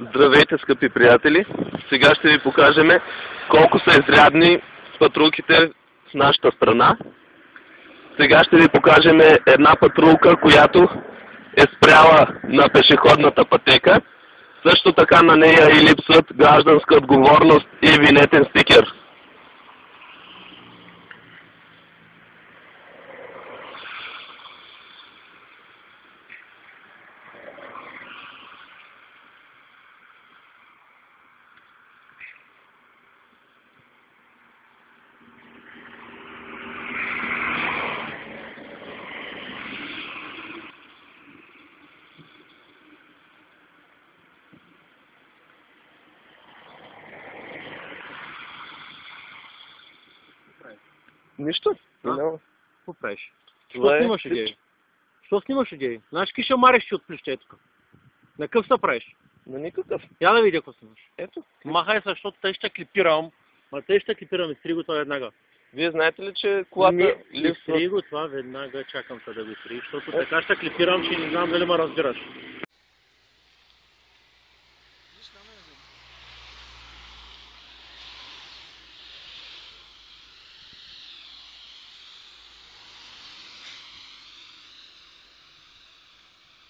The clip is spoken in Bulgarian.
Здравейте, скъпи приятели! Сега ще ви покажем колко са изрядни патрулките в нашата страна. Сега ще ви покажем една патрулка, която е спряла на пешеходната пътека. Също така на нея и липсват гражданска отговорност и винетен стикер. Нищо. Какво правиш? Що снимаш гей? Що снимаш гей? Знаеш ки ще мариш от плещето тук? На къв се правиш? На никакъв. Я да видя какво снимаш. Ето. Махай се, защото тъй ще клипирам. Тъй ще клипирам и стри го това веднага. Вие знаете ли, че колата липсва? Стри го това веднага, чакам се да го стри, защото така ще клипирам, че не знам дали ме разбираш.